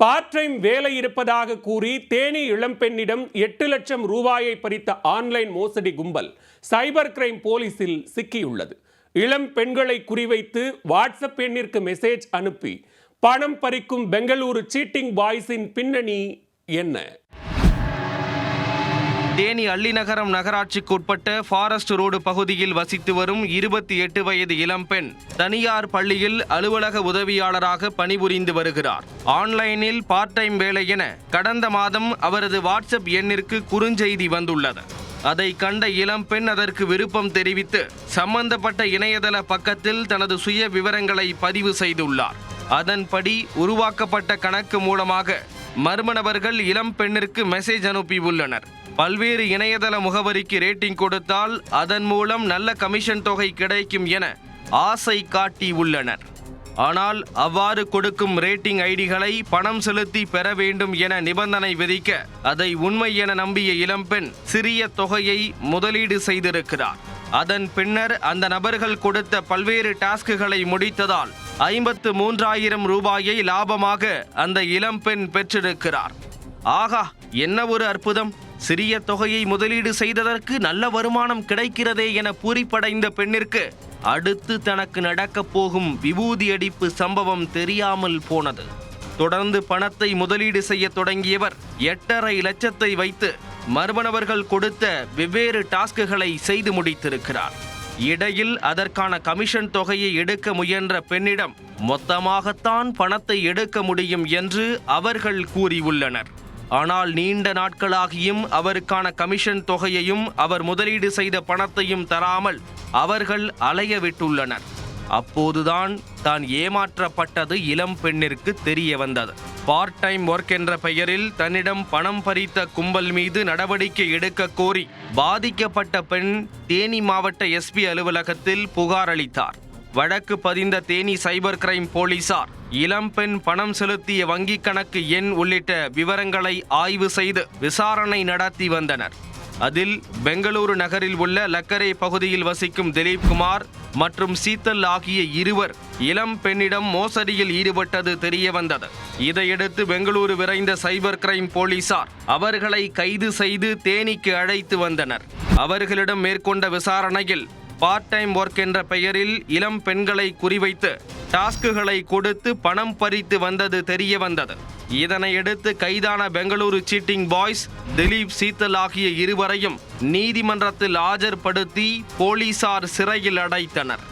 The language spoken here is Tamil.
பார்ட் டைம் வேலை இருப்பதாக கூறி தேனி இளம்பெண்ணிடம் 8 லட்சம் ரூபாயை பறித்த ஆன்லைன் மோசடி கும்பல் சைபர் கிரைம் போலீசில் சிக்கியுள்ளது. இளம் பெண்களை குறிவைத்து வாட்ஸ்அப் எண்ணிற்கு மெசேஜ் அனுப்பி பணம் பறிக்கும் பெங்களூரு சீட்டிங் பாய்ஸின் பின்னணி என்ன? தேனி அள்ளிநகரம் நகராட்சிக்கு உட்பட்ட ஃபாரஸ்ட் ரோடு பகுதியில் வசித்து வரும் 28 வயது இளம்பெண் தனியார் பள்ளியில் அலுவலக உதவியாளராக பணிபுரிந்து வருகிறார். ஆன்லைனில் பார்ட் டைம் வேலை என கடந்த மாதம் அவரது வாட்ஸ்அப் எண்ணிற்கு குறுஞ்செய்தி வந்துள்ளது. அதை கண்ட இளம்பெண் அதற்கு விருப்பம் தெரிவித்து சம்பந்தப்பட்ட இணையதள பக்கத்தில் தனது சுய விவரங்களை பதிவு செய்துள்ளார். அதன்படி உருவாக்கப்பட்ட கணக்கு மூலமாக மர்ம நபர்கள் இளம் பெண்ணிற்கு மெசேஜ் அனுப்பியுள்ளனர். பல்வேறு இணையதள முகவரிக்கு ரேட்டிங் கொடுத்தால் அதன் மூலம் நல்ல கமிஷன் தொகை கிடைக்கும் என ஆசை காட்டி உள்ளனர். ஆனால் அவ்வாறு கொடுக்கும் ரேட்டிங் ஐடிகளை பணம் செலுத்தி பெற வேண்டும் என நிபந்தனை விதிக்க அதை உண்மை என நம்பிய இளம்பெண் சிறிய தொகையை முதலீடு செய்திருக்கிறார். அதன் பின்னர் அந்த நபர்கள் கொடுத்த பல்வேறு டாஸ்குகளை முடித்ததால் 53,000 ரூபாயை லாபமாக அந்த இளம்பெண் பெற்றிருக்கிறார். ஆகா, என்ன ஒரு அற்புதம்! சிறிய தொகையை முதலீடு செய்ததற்கு நல்ல வருமானம் கிடைக்கிறதே என பூரிப்படைந்த பெண்ணிற்கு அடுத்து தனக்கு நடக்கப் போகும் விபூதி அடிப்பு சம்பவம் தெரியாமல் போனது. தொடர்ந்து பணத்தை முதலீடு செய்ய தொடங்கியவர் 8.5 லட்சத்தை வைத்து மர்ம நபர்கள் கொடுத்த வெவ்வேறு டாஸ்குகளை செய்து முடித்திருக்கிறார். இடையில் அதற்கான கமிஷன் தொகையை எடுக்க முயன்ற பெண்ணிடம் மொத்தமாகத்தான் பணத்தை எடுக்க முடியும் என்று அவர்கள் கூறியுள்ளனர். ஆனால் நீண்ட நாட்களாகியும் அவருக்கான கமிஷன் தொகையையும் அவர் முதலீடு செய்த பணத்தையும் தராமல் அவர்கள் அலைய விட்டுள்ளனர். அப்போதுதான் தான் ஏமாற்றப்பட்டது இளம் பெண்ணிற்கு தெரிய வந்தது. பார்ட் டைம் ஒர்க் என்ற பெயரில் தன்னிடம் பணம் பறித்த கும்பல் மீது நடவடிக்கை எடுக்க கோரி பாதிக்கப்பட்ட பெண் தேனி மாவட்ட எஸ்பி அலுவலகத்தில் புகார் அளித்தார். வழக்கு பதிந்த தேனி சைபர் கிரைம் போலீசார் இளம்பெண் பணம் செலுத்திய வங்கிக் கணக்கு எண் உள்ளிட்ட விவரங்களை ஆய்வு செய்து விசாரணை நடத்தி வந்தனர். அதில் பெங்களூரு நகரில் உள்ள லக்கரே பகுதியில் வசிக்கும் திலீப்குமார் மற்றும் சீத்தல் ஆகிய இருவர் இளம் பெண்ணிடம் மோசடியில் ஈடுபட்டது தெரிய வந்தது. இதையடுத்து பெங்களூரு விரைந்த சைபர் கிரைம் போலீசார் அவர்களை கைது செய்து தேனிக்கு அழைத்து வந்தனர். அவர்களிடம் மேற்கொண்ட விசாரணையில் பார்ட் டைம் ஒர்க் என்ற பெயரில் இளம் பெண்களை குறிவைத்து டாஸ்குகளை கொடுத்து பணம் பறித்து வந்தது தெரிய வந்தது. இதனையடுத்து கைதான பெங்களூரு சீட்டிங் பாய்ஸ் திலீப், சீத்தல் ஆகிய இருவரையும் நீதிமன்றத்தில் ஆஜர்படுத்தி போலீசார் சிறையில் அடைத்தனர்.